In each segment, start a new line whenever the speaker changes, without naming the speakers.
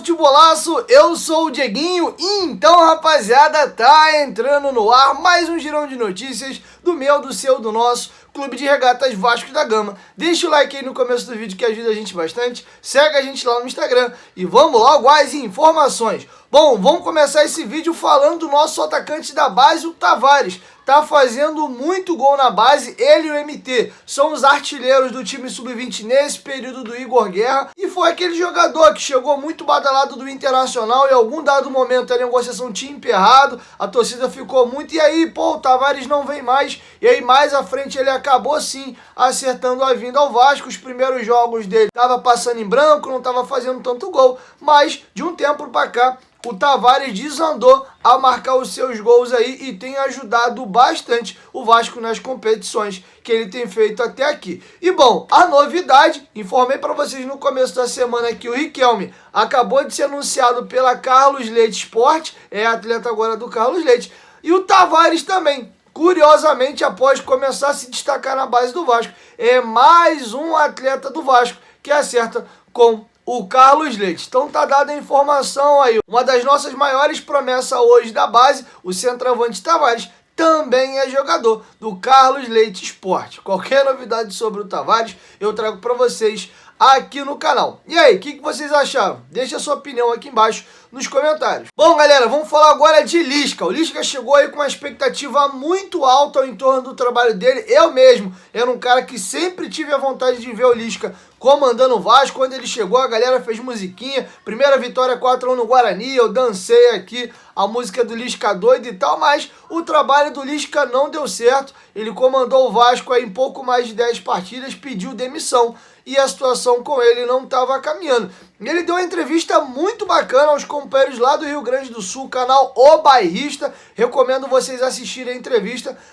Futebolaço, eu sou o Dieguinho e então, rapaziada, tá entrando no ar mais um girão de notícias do meu, do seu, do nosso Clube de Regatas Vasco da Gama. Deixa o like aí no começo do vídeo que ajuda a gente bastante, segue a gente lá no Instagram e vamos logo às informações. Bom, vamos começar esse vídeo falando do nosso atacante da base, o Tavares. Tá fazendo muito gol na base, ele e o MT são os artilheiros do time sub-20 nesse período do Igor Guerra. E foi aquele jogador que chegou muito badalado do Internacional e em algum dado momento a negociação tinha emperrado, a torcida ficou muito, e aí, pô, o Tavares não vem mais. E aí mais à frente ele acabou sim acertando a vinda ao Vasco. Os primeiros jogos dele tava passando em branco, não tava fazendo tanto gol, mas de um tempo pra cá o Tavares desandou a marcar os seus gols aí e tem ajudado bastante o Vasco nas competições que ele tem feito até aqui. E bom, a novidade, informei para vocês no começo da semana que o Riquelme acabou de ser anunciado pela Carlos Leite Sport, é atleta agora do Carlos Leite, e o Tavares também. Curiosamente, após começar a se destacar na base do Vasco, é mais um atleta do Vasco que acerta com o Carlos Leite. Então tá dada a informação aí. Uma das nossas maiores promessas hoje da base, o centroavante Tavares, também é jogador do Carlos Leite Sport. Qualquer novidade sobre o Tavares, eu trago para vocês aqui no canal. E aí, o que vocês acharam? Deixa a sua opinião aqui embaixo nos comentários. Bom, galera, vamos falar agora de Lisca. O Lisca chegou aí com uma expectativa muito alta em torno do trabalho dele. Eu mesmo era um cara que sempre tive a vontade de ver o Lisca comandando o Vasco. Quando ele chegou, a galera fez musiquinha. Primeira vitória 4-1 no Guarani. Eu dancei aqui a música do Lisca doido e tal, mas o trabalho do Lisca não deu certo. Ele comandou o Vasco aí em pouco mais de 10 partidas, pediu demissão e a situação com ele não estava caminhando. Ele deu uma entrevista muito bacana aos companheiros lá do Rio Grande do Sul, canal O Bairrista. Recomendo vocês assistirem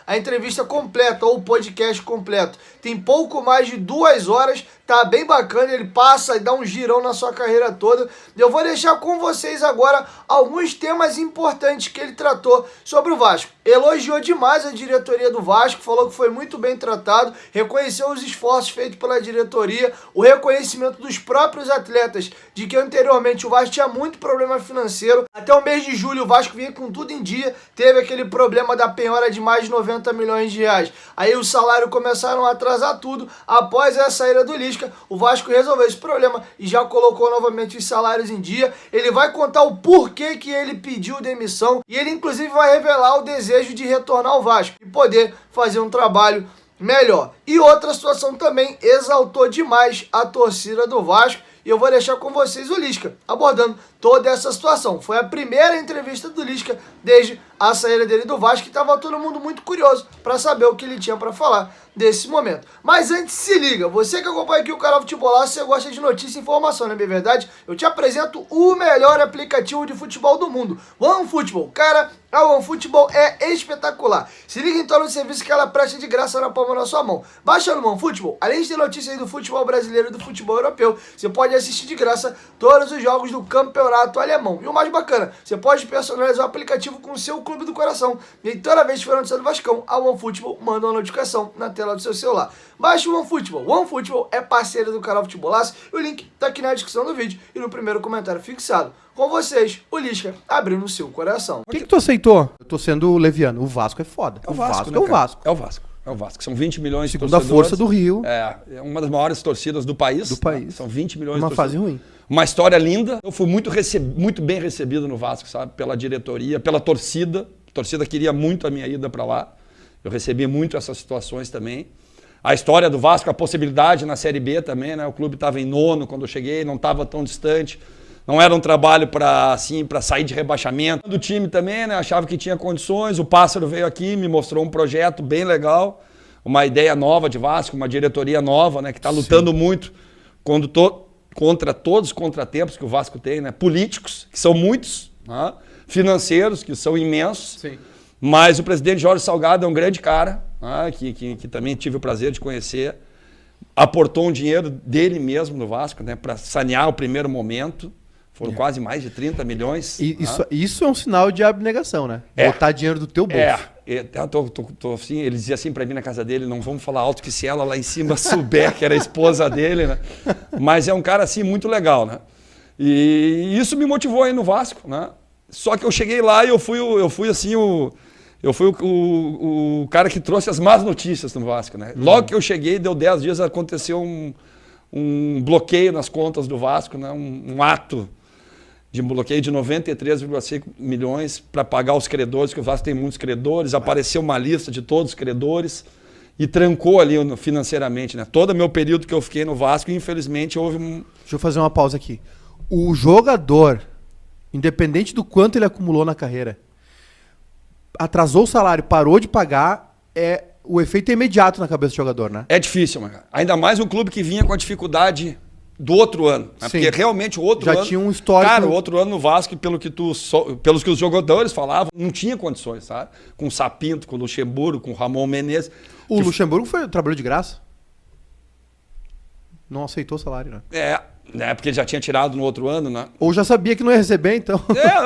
a entrevista completa ou o podcast completo. Tem pouco mais de 2 horas, tá bem bacana, ele passa e dá um girão na sua carreira toda. Eu vou deixar com vocês agora alguns temas importantes que ele tratou sobre o Vasco. Elogiou demais a diretoria do Vasco, falou que foi muito bem tratado, reconheceu os esforços feitos pela diretoria, o reconhecimento dos próprios atletas de que anteriormente o Vasco tinha muito problema financeiro. Até o mês de julho o Vasco vinha com tudo em dia, teve aquele problema da penhora de mais de 90 milhões de reais. Aí o salário começaram a atrasar tudo. Após a saída do Lisca, o Vasco resolveu esse problema e já colocou novamente os salários em dia. Ele vai contar o porquê que ele pediu demissão e ele inclusive vai revelar o desejo de retornar ao Vasco e poder fazer um trabalho melhor. E outra situação também exaltou demais a torcida do Vasco. E eu vou deixar com vocês o Lisca abordando toda essa situação. Foi a primeira entrevista do Lisca desde a saída dele do Vasco e estava todo mundo muito curioso para saber o que ele tinha para falar desse momento. Mas antes, se liga, você que acompanha aqui o canal Futebolaço, você gosta de notícia e informação, não é bem verdade? Eu te apresento o melhor aplicativo de futebol do mundo, o OneFootball. Cara, a OneFootball é espetacular. Se liga então no serviço que ela presta de graça na palma da sua mão. Baixa no OneFootball, além de ter notícias aí do futebol brasileiro e do futebol europeu, você pode assistir de graça todos os jogos do campeonato alemão. E o mais bacana, você pode personalizar o aplicativo com o seu clube do coração. E toda vez que for notícia do Vascão, a OneFootball manda uma notificação na tela do seu celular. Baixe o OneFootball. O OneFootball é parceiro do canal Futebolaço. O link tá aqui na descrição do vídeo e no primeiro comentário fixado. Com vocês, o Lisca abrindo o seu coração.
O que tu aceitou? Eu tô sendo leviano. O Vasco é foda.
É o Vasco,
é o Vasco.
É o Vasco. É o Vasco. São 20 milhões de
torcedores. Segunda força do Rio.
É uma das maiores torcidas do país. São 20 milhões de torcedores.
Uma fase ruim.
Uma história linda. Eu fui muito bem recebido no Vasco, sabe? Pela diretoria, pela torcida. A torcida queria muito a minha ida para lá. Eu recebi muito essas situações também. A história do Vasco, a possibilidade na Série B também, né? O clube estava em 9º quando eu cheguei, não estava tão distante. Não era um trabalho para sair de rebaixamento. Do time também, né? Achava que tinha condições. O Pássaro veio aqui, me mostrou um projeto bem legal, uma ideia nova de Vasco, uma diretoria nova, né? Que está lutando muito contra todos os contratempos que o Vasco tem, né? Políticos, que são muitos, né? Financeiros, que são imensos.
Sim.
Mas o presidente Jorge Salgado é um grande cara, né? que também tive o prazer de conhecer. Aportou um dinheiro dele mesmo no Vasco, né? Para sanear o primeiro momento. Foram quase mais de 30 milhões.
E isso é um sinal de abnegação, né? Botar dinheiro do teu bolso.
Assim, ele dizia assim para mim na casa dele, não vamos falar alto que se ela lá em cima souber que era a esposa dele, né? Mas é um cara assim muito legal, né? E isso me motivou aí no Vasco, né? Só que eu cheguei lá e eu fui o cara que trouxe as más notícias no Vasco, né? Logo que eu cheguei, deu 10 dias, aconteceu um bloqueio nas contas do Vasco, né? Um ato de bloqueio de 93,5 milhões para pagar os credores, que o Vasco tem muitos credores, apareceu uma lista de todos os credores e trancou ali financeiramente, né? Todo o meu período que eu fiquei no Vasco, infelizmente, houve um...
Deixa eu fazer uma pausa aqui. O jogador, independente do quanto ele acumulou na carreira, atrasou o salário, parou de pagar, o efeito é imediato na cabeça do jogador, né?
É difícil, mas ainda mais um clube que vinha com a dificuldade do outro ano. Né? Porque realmente o outro ano...
Já tinha um histórico...
Cara, o outro ano no Vasco, pelos que os jogadores falavam, não tinha condições, sabe? Com o Sapinto, com o Luxemburgo, com o Ramon Menezes.
O Luxemburgo trabalhou de graça? Não aceitou o salário, né?
Porque ele já tinha tirado no outro ano, né?
Ou já sabia que não ia receber, então.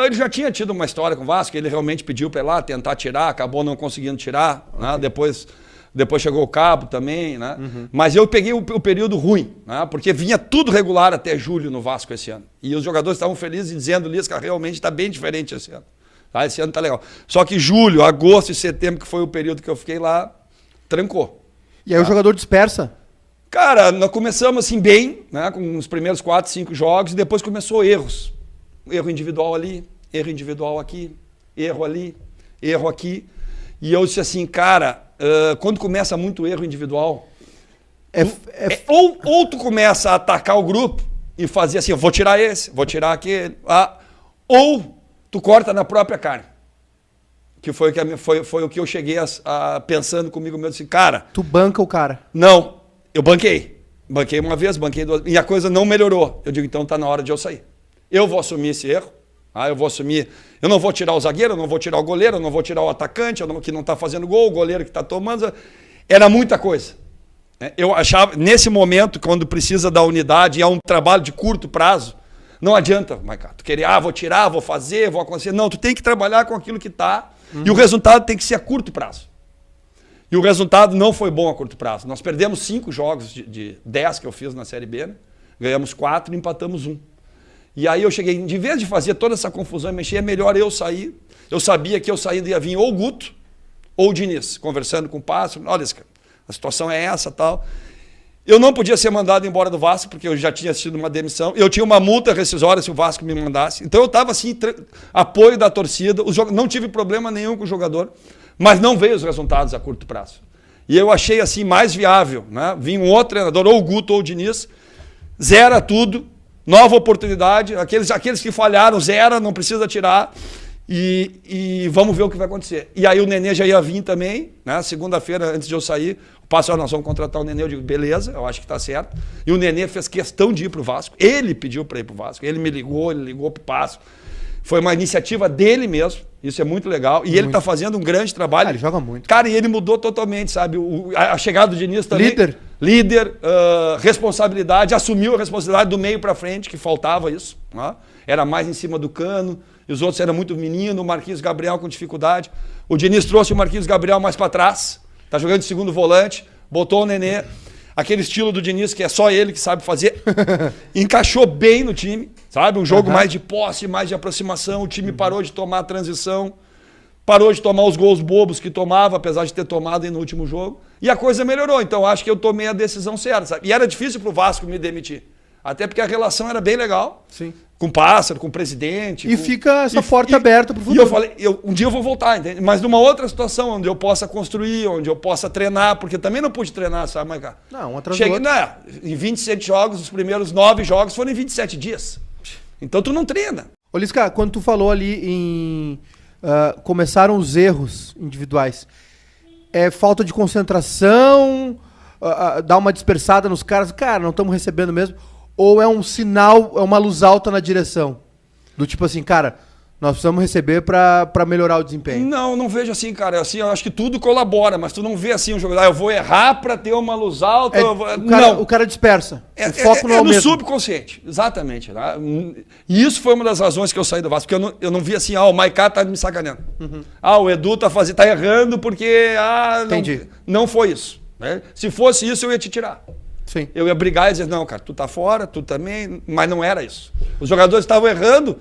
Ele já tinha tido uma história com o Vasco, ele realmente pediu para ir lá tentar tirar, acabou não conseguindo tirar, né? Depois chegou o Cabo também, né? Mas eu peguei o período ruim, né? Porque vinha tudo regular até julho no Vasco esse ano. E os jogadores estavam felizes dizendo, Lisca, realmente está bem diferente esse ano. Tá? Esse ano tá legal. Só que julho, agosto e setembro, que foi o período que eu fiquei lá, trancou.
E aí o jogador dispersa?
Cara, nós começamos assim bem, né, com os primeiros 4, 5 jogos, e depois começou erros. Erro individual ali, erro individual aqui, erro ali, erro aqui. E eu disse assim, cara, quando começa muito erro individual, ou tu começa a atacar o grupo e fazer assim, eu vou tirar esse, vou tirar aquele, ou tu corta na própria carne. Que foi o que eu cheguei pensando comigo mesmo, assim, cara...
Tu banca o cara.
Não. Eu banquei. Banquei uma vez, banquei duas. E a coisa não melhorou. Eu digo, então tá na hora de eu sair. Eu vou assumir esse erro. Eu vou assumir. Eu não vou tirar o zagueiro, eu não vou tirar o goleiro, eu não vou tirar o atacante, que não tá fazendo gol, o goleiro que tá tomando. Era muita coisa. Eu achava, nesse momento, quando precisa da unidade, é um trabalho de curto prazo, não adianta, Maiká, tu querer, vou tirar, vou fazer, vou acontecer. Não, tu tem que trabalhar com aquilo que tá, e o resultado tem que ser a curto prazo. E o resultado não foi bom a curto prazo. Nós perdemos 5 jogos de 10 que eu fiz na Série B, né? Ganhamos 4 e empatamos 1. E aí eu cheguei, de vez de fazer toda essa confusão e mexer, é melhor eu sair. Eu sabia que eu saindo ia vir ou o Guto ou o Diniz, conversando com o Pássaro. Olha, a situação é essa, tal. Eu não podia ser mandado embora do Vasco, porque eu já tinha assistido uma demissão. Eu tinha uma multa rescisória se o Vasco me mandasse. Então eu estava assim, apoio da torcida. Não tive problema nenhum com o jogador. Mas não veio os resultados a curto prazo. E eu achei assim mais viável, né? Vinha um outro treinador, ou o Guto ou o Diniz, zera tudo, nova oportunidade, aqueles que falharam, zera, não precisa tirar, e vamos ver o que vai acontecer. E aí o Nenê já ia vir também, né? Segunda-feira, antes de eu sair, o Pássaro, nós vamos contratar o Nenê, eu digo, beleza, eu acho que está certo. E o Nenê fez questão de ir para o Vasco, ele pediu para ir para o Vasco, ele me ligou, ele ligou para o Pássaro. Foi uma iniciativa dele mesmo, isso é muito legal. E ele está fazendo um grande trabalho.
Ele joga muito.
Cara, e ele mudou totalmente, sabe? A chegada do Diniz também.
Líder,
responsabilidade, assumiu a responsabilidade do meio para frente, que faltava isso. Né? Era mais em cima do Cano, e os outros eram muito menino, o Marquinhos Gabriel com dificuldade. O Diniz trouxe o Marquinhos Gabriel mais para trás, está jogando de segundo volante, botou o Nenê. Aquele estilo do Diniz, que é só ele que sabe fazer, encaixou bem no time, sabe? Um jogo mais de posse, mais de aproximação, o time parou de tomar a transição, parou de tomar os gols bobos que tomava, apesar de ter tomado aí no último jogo, e a coisa melhorou, então acho que eu tomei a decisão certa, sabe? E era difícil pro Vasco me demitir, até porque a relação era bem legal.
Sim.
Com o Pássaro, com o presidente.
E fica essa porta aberta pro futuro.
E eu falei, um dia eu vou voltar, entende? Mas numa outra situação, onde eu possa construir, onde eu possa treinar, porque também não pude treinar, sabe, Maiká?
Não, atrás do outro.
Em 27 jogos, os primeiros 9 jogos foram em 27 dias. Então tu não treina.
Ô, Lisca, quando tu falou ali em... começaram os erros individuais, é falta de concentração, dar uma dispersada nos caras, cara, não estamos recebendo mesmo... Ou é um sinal, é uma luz alta na direção? Do tipo assim, cara, nós precisamos receber para melhorar o desempenho.
Não vejo assim, cara. Assim, eu acho que tudo colabora, mas tu não vê assim um jogador, eu vou errar para ter uma luz alta.
O cara dispersa. O foco não é o mesmo.
É no subconsciente, exatamente. Tá? E isso foi uma das razões que eu saí do Vasco, porque eu não vi assim, o Maiká tá me sacaneando. O Edu tá errando porque...
Entendi.
Não foi isso. Né? Se fosse isso, eu ia te tirar.
Sim.
Eu ia brigar e dizer, não, cara, tu tá fora, tu também, mas não era isso. Os jogadores estavam errando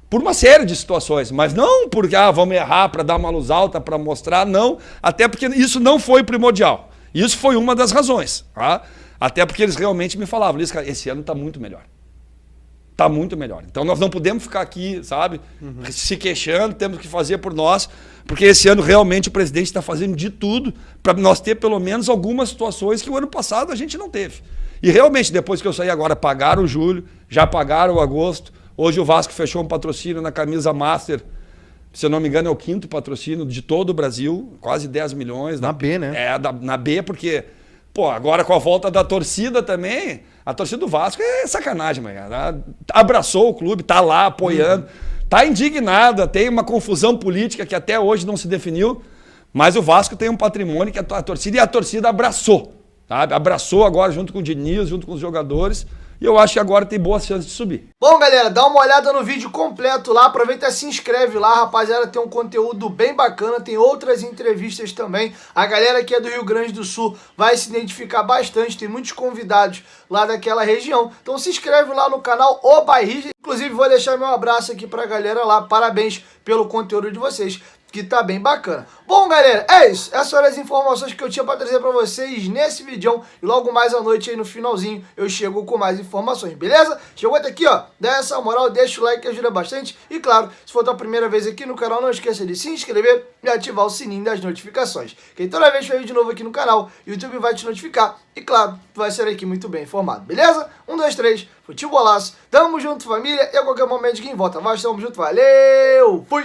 por uma série de situações, mas não porque, vamos errar para dar uma luz alta, para mostrar, não. Até porque isso não foi primordial. Isso foi uma das razões, tá? Até porque eles realmente me falavam, Luiz, cara, esse ano tá muito melhor. Tá muito melhor. Então nós não podemos ficar aqui, sabe, se queixando, temos que fazer por nós, porque esse ano realmente o presidente está fazendo de tudo para nós ter pelo menos algumas situações que o ano passado a gente não teve. E realmente, depois que eu saí agora, pagaram o julho, já pagaram o agosto. Hoje o Vasco fechou um patrocínio na camisa Master, se eu não me engano é o 5º patrocínio de todo o Brasil, quase 10 milhões.
Na B, né?
Na B, porque, agora com a volta da torcida também, a torcida do Vasco é sacanagem, mano. Abraçou o clube, tá lá apoiando, tá indignada, tem uma confusão política que até hoje não se definiu, mas o Vasco tem um patrimônio que a torcida abraçou, sabe? Abraçou agora junto com o Diniz, junto com os jogadores. E eu acho que agora tem boas chances de subir.
Bom, galera, dá uma olhada no vídeo completo lá, aproveita e se inscreve lá, rapaziada, tem um conteúdo bem bacana, tem outras entrevistas também. A galera que é do Rio Grande do Sul vai se identificar bastante, tem muitos convidados lá daquela região. Então se inscreve lá no canal O Bairrista. Inclusive vou deixar meu abraço aqui pra galera lá, parabéns pelo conteúdo de vocês, que tá bem bacana. Bom, galera, é isso. Essas foram as informações que eu tinha pra trazer pra vocês nesse vídeo. E logo mais à noite aí no finalzinho eu chego com mais informações, beleza? Chegou até aqui, ó. Dá essa moral, deixa o like que ajuda bastante. E claro, se for a tua primeira vez aqui no canal, não esqueça de se inscrever e ativar o sininho das notificações. Que toda vez que eu vir de novo aqui no canal, o YouTube vai te notificar. E claro, tu vai ser aqui muito bem informado, beleza? 1, 2, 3, futebolaço. Tamo junto, família. E a qualquer momento quem volta. Nós estamos juntos. Valeu! Fui!